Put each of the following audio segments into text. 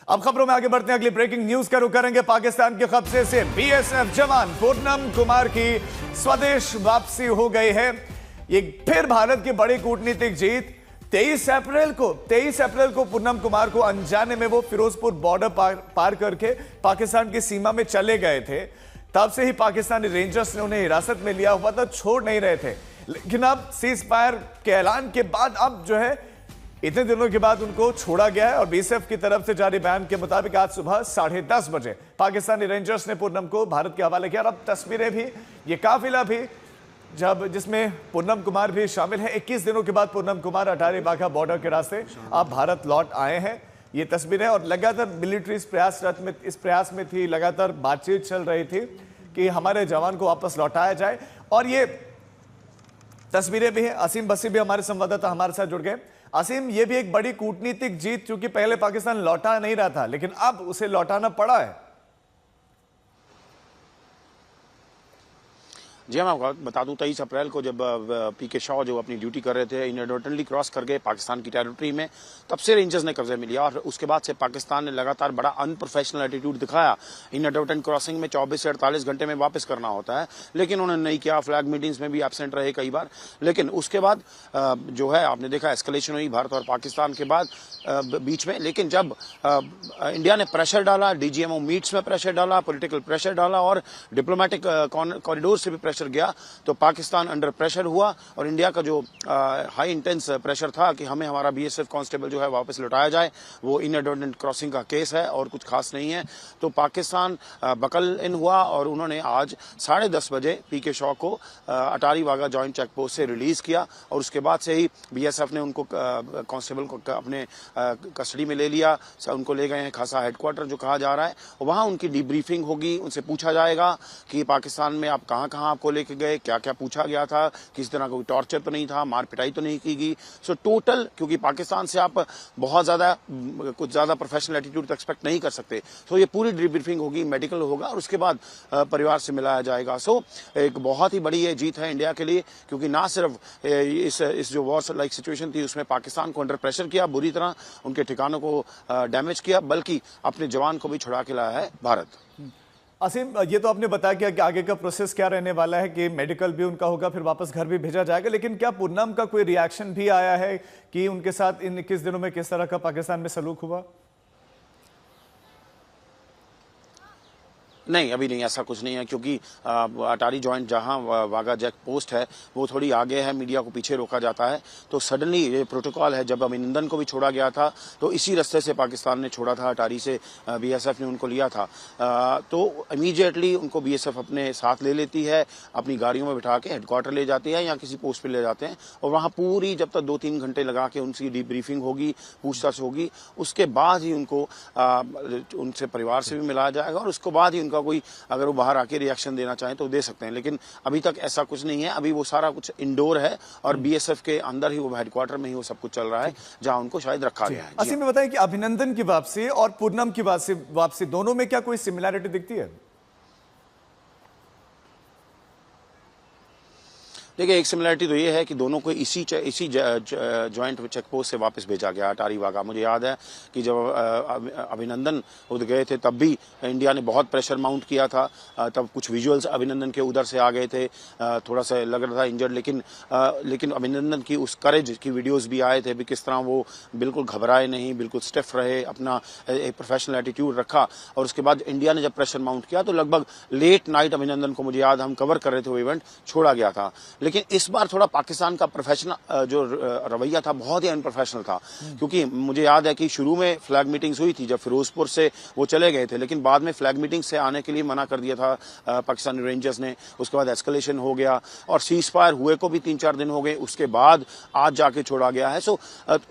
अब खबरों में आगे बढ़ते हैं। अगली ब्रेकिंग न्यूज का रुख करेंगे पाकिस्तान के कब्जे से बीएसएफ जवान पूनम कुमार की स्वदेश वापसी हो गई है। ये फिर भारत की बड़ी कूटनीतिक जीत। 23 अप्रैल को पूनम कुमार को अनजाने में वो फिरोजपुर बॉर्डर पार करके पाकिस्तान की सीमा में चले गए थे। तब से ही पाकिस्तानी रेंजर्स ने उन्हें हिरासत में लिया हुआ था, छोड़ नहीं रहे थे। लेकिन अब सीज फायर के ऐलान के बाद अब जो है इतने दिनों के बाद उनको छोड़ा गया है। और बीएसएफ की तरफ से जारी बयान के मुताबिक आज सुबह 10:30 बजे पाकिस्तानी रेंजर्स ने पूनम को भारत के हवाले किया। और अब तस्वीरें भी, ये काफिला भी जिसमें पूनम कुमार भी शामिल है। 21 दिनों के बाद पूनम कुमार अटारी वाघा बॉर्डर के रास्ते अब भारत लौट आए हैं। ये तस्वीरें, और लगातार मिलिट्री इस प्रयास में थी, लगातार बातचीत चल रही थी कि हमारे जवान को वापस लौटाया जाए। और ये तस्वीरें भी हैं। असीम बसी भी हमारे संवाददाता हमारे साथ जुड़ गए। असीम, ये भी एक बड़ी कूटनीतिक जीत, क्योंकि पहले पाकिस्तान लौटा नहीं रहा था लेकिन अब उसे लौटाना पड़ा है। जी हाँ, मैं बता दूं 23 अप्रैल को जब पीके शॉ जो अपनी ड्यूटी कर रहे थे इनएडवर्टेंटली क्रॉस कर गए पाकिस्तान की टेरिटरी में, तब से रेंजर्स ने कब्जे में लिया। और उसके बाद से पाकिस्तान ने लगातार बड़ा अनप्रोफेशनल एटीट्यूड दिखाया। इनएडवर्टेंट क्रॉसिंग में 24 से 48 घंटे में वापस करना होता है, लेकिन उन्होंने नहीं किया। फ्लैग मीटिंग्स में भी एब्सेंट रहे कई बार। लेकिन उसके बाद जो है आपने देखा एस्केलेशन हुई भारत और पाकिस्तान के बाद बीच में। लेकिन जब इंडिया ने प्रेशर डाला, डीजीएमओ मीट्स में प्रेशर डाला, पॉलिटिकल प्रेशर डाला और डिप्लोमेटिक कॉरिडोर से भी प्रेशर गया, तो पाकिस्तान अंडर प्रेशर हुआ। और इंडिया का जो हाई इंटेंस प्रेशर था कि हमें हमारा बीएसएफ कांस्टेबल जो है वापस लौटाया जाए, वो इनएडवर्टेंट क्रॉसिंग का केस है और कुछ खास नहीं है। तो पाकिस्तान बकल इन हुआ और उन्होंने आज 10:30 बजे पीके शॉ को Attari Wagah joint check post से रिलीज किया। और उसके बाद से ही बीएसएफ ने उनको कांस्टेबल को अपने कस्टडी में ले लिया। उनको ले गए हैं खासा हेडक्वार्टर जो कहा जा रहा है। वहां उनकी डीब्रीफिंग होगी, उनसे पूछा जाएगा कि पाकिस्तान में आप कहां आपको लेके गए, क्या क्या पूछा गया था, किसी तरह का कोई टॉर्चर तो नहीं था, मार पिटाई तो नहीं की गई। सो टोटल, क्योंकि पाकिस्तान से आप बहुत कुछ ज्यादा प्रोफेशनल एटीट्यूड एक्सपेक्ट नहीं कर सकते। सो ये पूरी डीब्रीफिंग होगी, मेडिकल होगा और उसके बाद परिवार से मिलाया जाएगा। सो एक बहुत ही बड़ी ये जीत है इंडिया के लिए, क्योंकि ना सिर्फ इस जो वॉर लाइक सिचुएशन थी उसमें पाकिस्तान को अंडर प्रेशर किया, बुरी तरह उनके ठिकानों को डैमेज किया, बल्कि अपने जवान को भी छुड़ा के लाया है भारत। असीम, ये तो आपने बताया कि आगे का प्रोसेस क्या रहने वाला है, कि मेडिकल भी उनका होगा, फिर वापस घर भी भेजा जाएगा। लेकिन क्या पूनम का कोई रिएक्शन भी आया है कि उनके साथ इन 21 दिनों में किस तरह का पाकिस्तान में सलूक हुआ? नहीं, अभी नहीं, ऐसा कुछ नहीं है, क्योंकि अटारी जॉइंट जहां वाघा चेक पोस्ट है वो थोड़ी आगे है, मीडिया को पीछे रोका जाता है। तो सडनली ये प्रोटोकॉल है, जब अभिनंदन को भी छोड़ा गया था तो इसी रास्ते से पाकिस्तान ने छोड़ा था, अटारी से बीएसएफ ने उनको लिया था। तो इमीडिएटली उनको बीएसएफ अपने साथ ले लेती है, अपनी गाड़ियों में बिठा के हेडक्वार्टर ले जाती है या किसी पोस्ट पर ले जाते हैं। और वहाँ पूरी जब तक 2-3 घंटे लगा के उनकी डीब्रीफिंग होगी, पूछताछ होगी, उसके बाद ही उनको उनसे परिवार से भी मिलाया जाएगा। और उसके बाद ही कोई अगर वो बाहर आके रिएक्शन देना चाहें तो दे सकते हैं। लेकिन अभी तक ऐसा कुछ नहीं है। अभी वो सारा कुछ इंडोर है और बीएसएफ के अंदर ही, वो हेडक्वार्टर में ही वो सब कुछ चल रहा है, जहां उनको शायद रखा गया है। असीम, में बताएं कि अभिनंदन की वापसी और पूनम की वापसी दोनों में क्या कोई सिमिलैरिटी दिखती है? देखिए, एक सिमिलरिटी तो ये है कि दोनों को इसी जॉइंट चेक पोस्ट से वापस भेजा गया अटारी वाघा। मुझे याद है कि जब अभिनंदन उधर गए थे तब भी इंडिया ने बहुत प्रेशर माउंट किया था। तब कुछ विजुअल्स अभिनंदन के उधर से आ गए थे, थोड़ा सा लग रहा था इंजर्ड, लेकिन अभिनंदन की उस करेज की वीडियोस भी आए थे भी किस तरह वो बिल्कुल घबराए नहीं, बिल्कुल स्टिफ रहे, अपना एक प्रोफेशनल एटीट्यूड रखा। और उसके बाद इंडिया ने जब प्रेशर माउंट किया तो लगभग लेट नाइट अभिनंदन को, मुझे याद, हम कवर कर रहे थे वो इवेंट, छोड़ा गया था। लेकिन इस बार थोड़ा पाकिस्तान का प्रोफेशनल जो रवैया था बहुत ही अनप्रोफेशनल था, क्योंकि मुझे याद है कि शुरू में फ्लैग मीटिंग्स हुई थी जब फिरोजपुर से वो चले गए थे, लेकिन बाद में फ्लैग मीटिंग से आने के लिए मना कर दिया था पाकिस्तानी रेंजर्स ने। उसके बाद एस्केलेशन हो गया और सीज फायर हुए को भी 3-4 दिन हो गए, उसके बाद आज जाके छोड़ा गया है। सो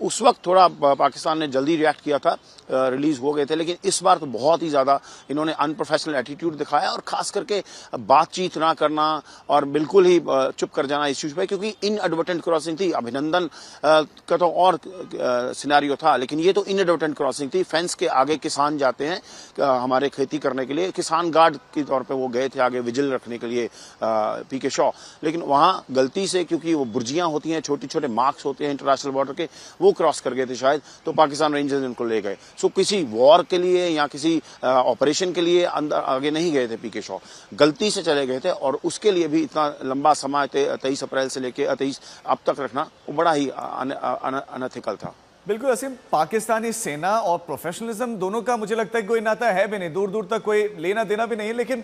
उस वक्त थोड़ा पाकिस्तान ने जल्दी रिएक्ट किया था, रिलीज हो गए थे। लेकिन इस बार तो बहुत ही ज्यादा इन्होंने अनप्रोफेशनल एटीट्यूड दिखाया और खास करके बातचीत ना करना और बिल्कुल ही चुप कर कर जाना इस चीज पे, क्योंकि इनएडवर्टेंट क्रॉसिंग थी। अभिनंदन का तो और सिनेरियो था, लेकिन ये तो इनएडवर्टेंट क्रॉसिंग थी। फेंस के आगे किसान जाते हैं हमारे खेती करने के लिए, किसान गार्ड के तौर पे वो गए थे आगे विजिल रखने के लिए पीके शॉ, लेकिन वहां गलती से, क्योंकि वो बुर्जियां होती हैं, छोटे छोटे मार्क्स होते हैं इंटरनेशनल बॉर्डर के, वो क्रॉस कर गए थे शायद, तो पाकिस्तान रेंजर्स उनको ले गए। सो किसी वॉर के लिए या किसी ऑपरेशन के लिए अंदर आगे नहीं गए थे पीके शॉ, गलती से चले गए थे, और उसके लिए भी इतना लंबा समय 23 अप्रैल से लेकर 23 अब तक रखना वो बड़ा ही अनएथिकल था। बिल्कुल असीम, पाकिस्तानी सेना और प्रोफेशनलिज्म दोनों का मुझे लगता है कोई नाता है भी नहीं, दूर दूर तक कोई लेना देना भी नहीं है, लेकिन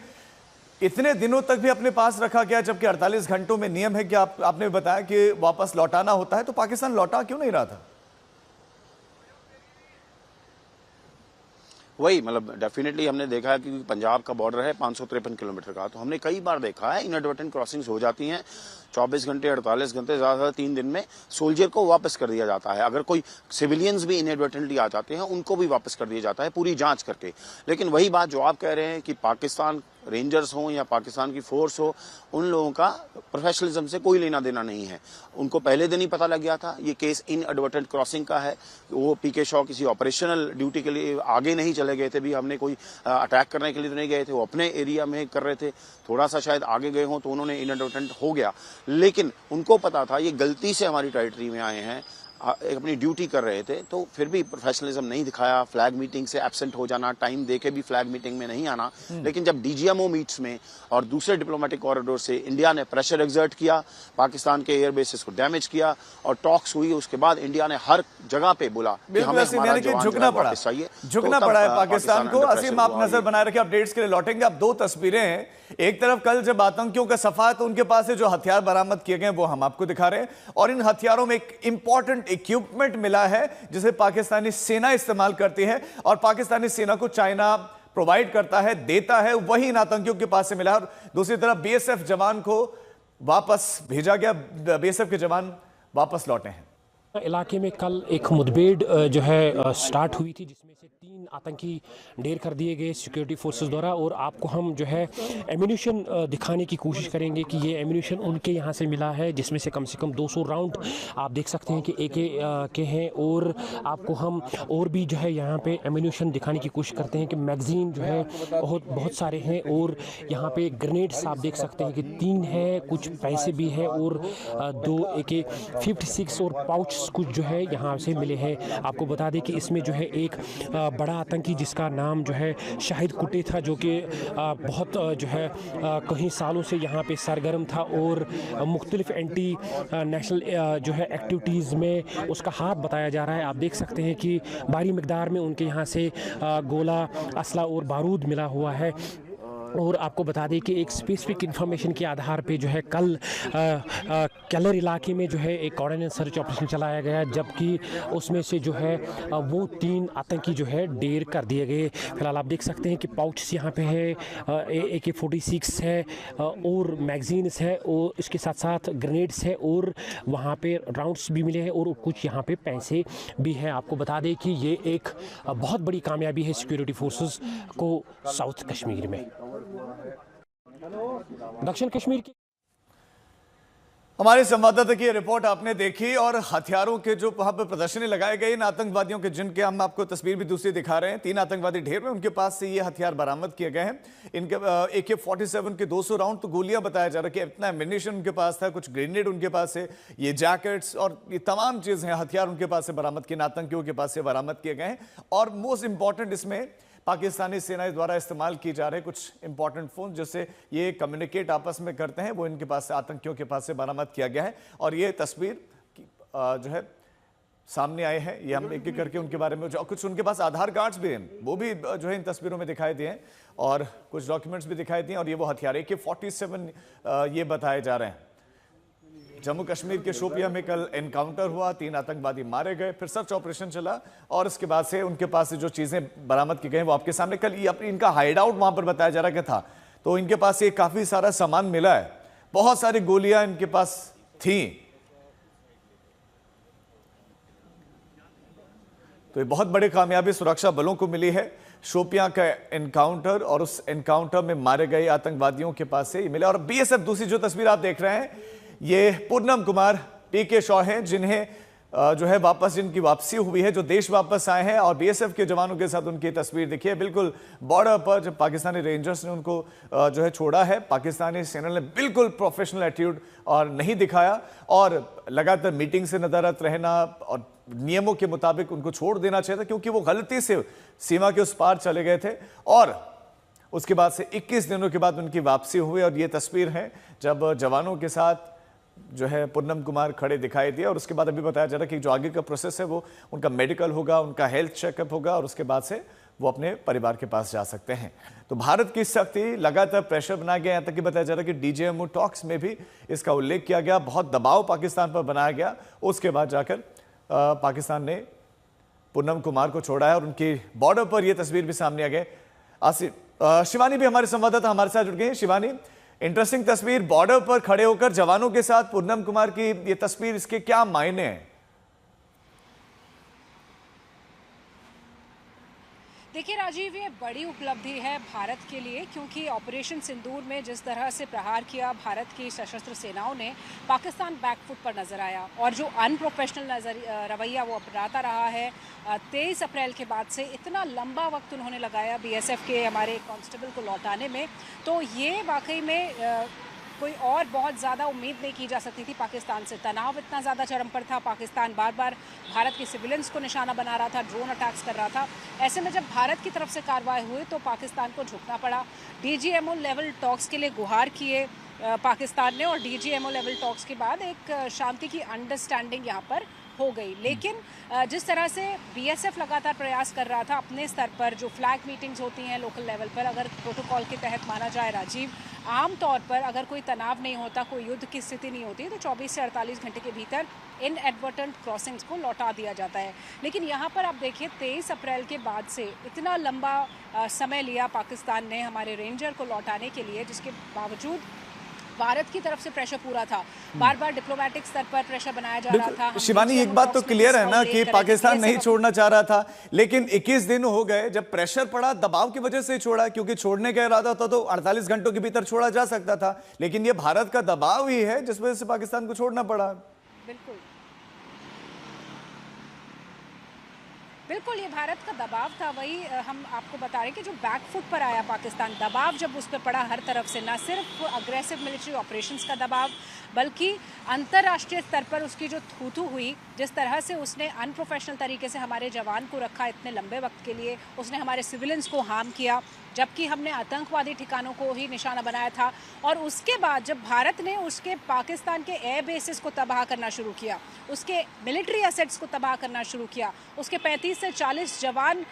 इतने दिनों तक भी अपने पास रखा गया, जबकि 48 घंटों में नियम है कि आपने बताया कि वापस लौटाना होता है, तो पाकिस्तान लौटा क्यों नहीं रहा था? वही मतलब डेफिनेटली हमने देखा है कि पंजाब का बॉर्डर है 553 किलोमीटर का, तो हमने कई बार देखा है इनएडवर्टेंट क्रॉसिंग्स हो जाती हैं 24 घंटे 48 घंटे ज्यादा 3 दिन में सोल्जर को वापस कर दिया जाता है। अगर कोई सिविलियंस भी इनएडवर्टेंटली आ जाते हैं उनको भी वापस कर दिया जाता है पूरी जांच करके। लेकिन वही बात जो आप कह रहे हैं कि पाकिस्तान रेंजर्स हो या पाकिस्तान की फोर्स हो, उन लोगों का प्रोफेशनलिज्म से कोई लेना देना नहीं है। उनको पहले दिन ही पता लग गया था ये केस इनएडवर्टेंट क्रॉसिंग का है। वो पीके शॉ किसी ऑपरेशनल ड्यूटी के लिए आगे नहीं चले गए थे, भी हमने कोई अटैक करने के लिए तो नहीं गए थे, वो अपने एरिया में कर रहे थे, थोड़ा सा शायद आगे गए हों तो उन्होंने इनएडवर्टेंट हो गया। लेकिन उनको पता था ये गलती से हमारी टेरिटरी में आए हैं, अपनी ड्यूटी कर रहे थे, तो फिर भी प्रोफेशनलिज्म नहीं दिखाया। फ्लैग मीटिंग से एब्सेंट हो जाना, टाइम देके भी फ्लैग मीटिंग में नहीं आना। लेकिन जब डीजीएमओ मीट्स में और दूसरे डिप्लोमेटिक कॉरिडोर से इंडिया ने प्रेशर एक्सर्ट किया, पाकिस्तान के एयर बेसिस को डैमेज किया और टॉक्स हुई, उसके बाद इंडिया ने हर जगह पे बोला कि हमें हमारा जवान झुकना पड़ा, झुकना पड़ा है पाकिस्तान को। असीम, आप नजर बनाए रखे, अपडेट्स के लिए लौटेंगे। अब दो तस्वीरें हैं, एक तरफ कल जब आतंकियों का सफा है तो उनके पास से जो हथियार बरामद किए गए वो हम आपको दिखा रहे हैं, और इन हथियारों में एक इंपॉर्टेंट इक्विपमेंट मिला है जिसे पाकिस्तानी सेना इस्तेमाल करती है, और पाकिस्तानी सेना को चाइना प्रोवाइड करता है, देता है, वही इन आतंकियों के पास से मिला। और दूसरी तरफ बीएसएफ जवान को वापस भेजा गया, बीएसएफ के जवान वापस लौटे हैं। इलाके में कल एक मुठभेड़ जो है स्टार्ट हुई थी, जिसमें से 3 आतंकी ढेर कर दिए गए सिक्योरिटी फोर्सेस द्वारा। और आपको हम जो है एम्यूनिशन दिखाने की कोशिश करेंगे कि ये एम्यूनिशन उनके यहाँ से मिला है, जिसमें से कम 200 राउंड आप देख सकते हैं कि एके के हैं। और आपको हम और भी जो है यहाँ पे एम्यूनिशन दिखाने की कोशिश करते हैं कि मैगजीन जो है बहुत सारे हैं, और यहाँ पे ग्रेनेड्स आप देख सकते हैं कि 3 है, कुछ पैसे भी है, और 2 AK-56 और पाउच कुछ जो है यहाँ से मिले हैं। आपको बता दें कि इसमें जो है एक बड़ा आतंकी जिसका नाम जो है शाहिद कुटे था, जो कि बहुत जो है कई सालों से यहाँ पे सरगर्म था और मुख्तलिफ एंटी नेशनल जो है एक्टिविटीज़ में उसका हाथ बताया जा रहा है। आप देख सकते हैं कि भारी मिकदार में उनके यहाँ से गोला, असला और बारूद मिला हुआ है। और आपको बता दें कि एक स्पेसिफिक इन्फॉर्मेशन के आधार पे जो है कल केलर इलाके में जो है एक कोऑर्डिनेट सर्च ऑपरेशन चलाया गया, जबकि उसमें से जो है वो 3 आतंकी जो है ढेर कर दिए गए। फिलहाल आप देख सकते हैं कि पाउच यहाँ पे है, AK-46 है और मैगजीन्स है, और इसके साथ साथ ग्रेनेड्स है, और वहाँ पे राउंड्स भी मिले हैं, और कुछ यहाँ पे पैसे भी हैं। आपको बता दें कि ये एक बहुत बड़ी कामयाबी है सिक्योरिटी फोर्सेस को साउथ कश्मीर में। दक्षिण कश्मीर की हमारे संवाददाता की रिपोर्ट आपने देखी, और हथियारों के जो वहां पर प्रदर्शनी लगाए गए इन आतंकवादियों के, जिनके हम आपको तस्वीर भी दूसरी दिखा रहे हैं, 3 आतंकवादी ढेर में, उनके पास से ये हथियार बरामद किए गए हैं। इनके AK-47 के 200 राउंड तो गोलियां बताया जा रहा है कि इतना एम्यूनिशन उनके पास था, कुछ ग्रेनेड उनके पास है, ये जैकेट्स और ये तमाम चीजें, हथियार उनके पास से बरामद किए, आतंकियों के पास से बरामद किए गए हैं। और मोस्ट इंपॉर्टेंट इसमें पाकिस्तानी सेना द्वारा इस्तेमाल की जा रहे कुछ इंपॉर्टेंट फोन जिससे ये कम्युनिकेट आपस में करते हैं, वो इनके पास से, आतंकियों के पास से बरामद किया गया है। और ये तस्वीर जो है सामने आए हैं, ये हम एक-एक करके उनके बारे में, जो कुछ उनके पास आधार कार्ड्स भी हैं वो भी जो है इन तस्वीरों में दिखाई दिए हैं, और कुछ डॉक्यूमेंट्स भी दिखाई दिए, और ये वो हथियार AK-47 ये बताए जा रहे हैं। जम्मू कश्मीर के शोपियां में कल एनकाउंटर हुआ, 3 आतंकवादी मारे गए, फिर सर्च ऑपरेशन चला, और इसके बाद से उनके पास से जो चीजें बरामद की गई वो आपके सामने, कल इनका हाइड आउट वहां पर बताया जा रहा है था, तो इनके पास से काफी सारा सामान मिला है, बहुत सारी गोलियां इनके पास थी। तो ये बहुत बड़ी कामयाबी सुरक्षा बलों को मिली है, शोपियां का एनकाउंटर, और उस एनकाउंटर में मारे गए आतंकवादियों के पास से ये मिला। और बीएसएफ, दूसरी जो तस्वीर आप देख रहे हैं, ये पूनम कुमार पीके शॉ हैं, जिन्हें जो है वापस जिनकी वापसी हुई है, जो देश वापस आए हैं और बीएसएफ के जवानों के साथ उनकी तस्वीर दिखी है बिल्कुल बॉर्डर पर। जब पाकिस्तानी रेंजर्स ने उनको जो है छोड़ा है, पाकिस्तानी सेना ने बिल्कुल प्रोफेशनल एटीट्यूड और नहीं दिखाया और लगातार मीटिंग से नदारत रहना और नियमों के मुताबिक उनको छोड़ देना चाहिए था, क्योंकि वो गलती से सीमा के उस पार चले गए थे। और उसके बाद से 21 दिनों के बाद उनकी वापसी हुई और ये तस्वीर है जब जवानों के साथ जो है पूनम कुमार खड़े दिखाई दिए। और उसके बाद अभी बताया जा रहा है कि जो आगे का प्रोसेस है वो उनका मेडिकल होगा, उनका हेल्थ चेकअप होगा और उसके बाद से वो अपने परिवार के पास जा सकते हैं। तो भारत की सख्ती लगातार प्रेशर बनाया गया, यहाँ तक कि बताया जा रहा है कि डीजीएमओ टॉक्स में भी इसका उल्लेख किया गया, बहुत दबाव पाकिस्तान पर बनाया गया। उसके बाद जाकर पाकिस्तान ने पूनम कुमार को छोड़ा है और उनकी बॉर्डर पर यह तस्वीर भी सामने आ गई। शिवानी भी हमारे संवाददाता हमारे साथ जुड़ गए हैं। शिवानी, इंटरेस्टिंग तस्वीर, बॉर्डर पर खड़े होकर जवानों के साथ पूनम कुमार की ये तस्वीर, इसके क्या मायने हैं? देखिए राजीव, ये बड़ी उपलब्धि है भारत के लिए, क्योंकि ऑपरेशन सिंदूर में जिस तरह से प्रहार किया भारत की सशस्त्र सेनाओं ने, पाकिस्तान बैकफुट पर नजर आया और जो अनप्रोफेशनल रवैया वो अपनाता रहा है 23 अप्रैल के बाद से, इतना लंबा वक्त उन्होंने लगाया बीएसएफ के हमारे कांस्टेबल को लौटाने में, तो ये वाकई में कोई और बहुत ज़्यादा उम्मीद नहीं की जा सकती थी पाकिस्तान से। तनाव इतना ज़्यादा चरम पर था, पाकिस्तान बार बार भारत के सिविलियंस को निशाना बना रहा था, ड्रोन अटैक्स कर रहा था। ऐसे में जब भारत की तरफ से कार्रवाई हुई तो पाकिस्तान को झुकना पड़ा। डीजीएमओ लेवल टॉक्स के लिए गुहार किए पाकिस्तान ने और डीजीएमओ लेवल टॉक्स के बाद एक शांति की अंडरस्टैंडिंग यहाँ पर हो गई। लेकिन जिस तरह से बीएसएफ लगातार प्रयास कर रहा था अपने स्तर पर, जो फ्लैग मीटिंग्स होती हैं लोकल लेवल पर, अगर प्रोटोकॉल के तहत माना जाए राजीव, आम तौर पर अगर कोई तनाव नहीं होता, कोई युद्ध की स्थिति नहीं होती, तो 24 से 48 घंटे के भीतर इनएडवर्टेंट क्रॉसिंग्स को लौटा दिया जाता है। लेकिन यहाँ पर आप देखिए 23 अप्रैल के बाद से इतना लंबा समय लिया पाकिस्तान ने हमारे रेंजर को लौटाने के लिए, जिसके बावजूद भारत की तरफ से प्रेशर पूरा था, बार बार डिप्लोमेटिक स्तर पर प्रेशर बनाया जा रहा था। शिवानी, एक बात तो क्लियर है ना कि पाकिस्तान नहीं छोड़ना चाह रहा था, लेकिन 21 दिन हो गए, जब प्रेशर पड़ा दबाव की वजह से छोड़ा, क्योंकि छोड़ने का इरादा था तो 48 घंटों के भीतर छोड़ा जा सकता था, लेकिन ये भारत का दबाव ही है जिस वजह से पाकिस्तान को छोड़ना पड़ा। बिल्कुल बिल्कुल, ये भारत का दबाव था। वही हम आपको बता रहे हैं कि जो बैकफुट पर आया पाकिस्तान, दबाव जब उस पर पड़ा हर तरफ से, ना सिर्फ अग्रेसिव मिलिट्री ऑपरेशंस का दबाव, बल्कि अंतर्राष्ट्रीय स्तर पर उसकी जो थू हुई, जिस तरह से उसने अनप्रोफेशनल तरीके से हमारे जवान को रखा इतने लंबे वक्त के लिए, उसने हमारे सिविलियंस को हार्म किया, जबकि हमने आतंकवादी ठिकानों को ही निशाना बनाया था। और उसके बाद जब भारत ने उसके पाकिस्तान के एयर बेसिस को तबाह करना शुरू किया, उसके मिलिट्री एसेट्स को तबाह करना शुरू किया, उसके 35 से 40 जवान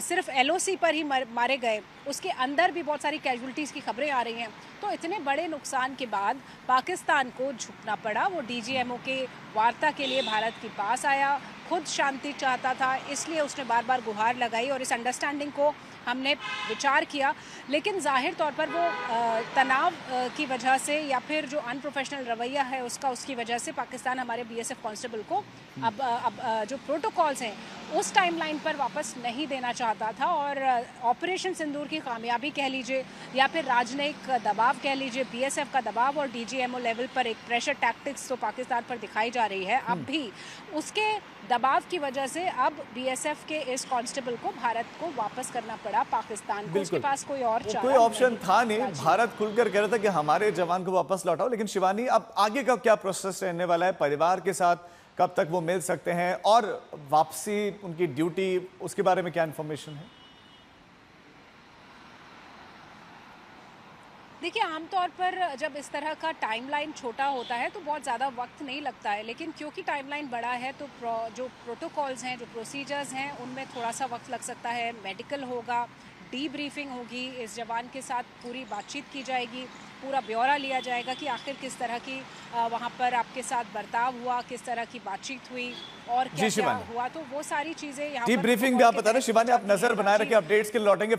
सिर्फ एलओसी पर ही मारे गए, उसके अंदर भी बहुत सारी कैजुअलिटीज़ की खबरें आ रही हैं। तो इतने बड़े नुकसान के बाद पाकिस्तान को झुकना पड़ा। वो डीजीएमओ के वार्ता के लिए भारत के पास आया, खुद शांति चाहता था, इसलिए उसने बार बार गुहार लगाई और इस अंडरस्टैंडिंग को हमने विचार किया। लेकिन जाहिर तौर पर वो तनाव की वजह से या फिर जो अनप्रोफेशनल रवैया है उसकी वजह से पाकिस्तान हमारे बीएसएफ कांस्टेबल को अब जो प्रोटोकॉल्स हैं उस टाइमलाइन पर वापस नहीं देना चाहता था। और ऑपरेशन सिंदूर की कामयाबी कह लीजिए या फिर राजनयिक दबाव कह लीजिए, बीएसएफ का दबाव और डीजीएमओ लेवल पर एक प्रेशर टैक्टिक्स तो पाकिस्तान पर दिखाई जा रही है अब भी, उसके दबाव की वजह से अब बीएसएफ के इस कांस्टेबल को भारत को वापस करना पड़ा पाकिस्तान को। उसके पास कोई और कोई ऑप्शन था नहीं। भारत खुलकर कह रहा था कि हमारे जवान को वापस लौटाओ। लेकिन शिवानी, अब आगे का क्या प्रोसेस रहने वाला है? परिवार के साथ कब तक वो मिल सकते हैं और वापसी उनकी ड्यूटी, उसके बारे में क्या इंफॉर्मेशन है? देखिए, आमतौर पर जब इस तरह का टाइमलाइन छोटा होता है तो बहुत ज़्यादा वक्त नहीं लगता है, लेकिन क्योंकि टाइमलाइन बड़ा है तो जो प्रोटोकॉल्स हैं, जो प्रोसीजर्स हैं, उनमें थोड़ा सा वक्त लग सकता है। मेडिकल होगा, डीब्रीफिंग होगी, इस जवान के साथ पूरी बातचीत की जाएगी, पूरा ब्यौरा लिया जाएगा कि आखिर किस तरह की वहाँ पर आपके साथ बर्ताव हुआ, किस तरह की बातचीत हुई और क्या हुआ, तो वो सारी चीज़ें यहाँ पर डीब्रीफिंग भी आप बता रहे हैं। शिवानी, आप नजर बनाए रखिए, अपडेट्स के लिए लौटेंगे।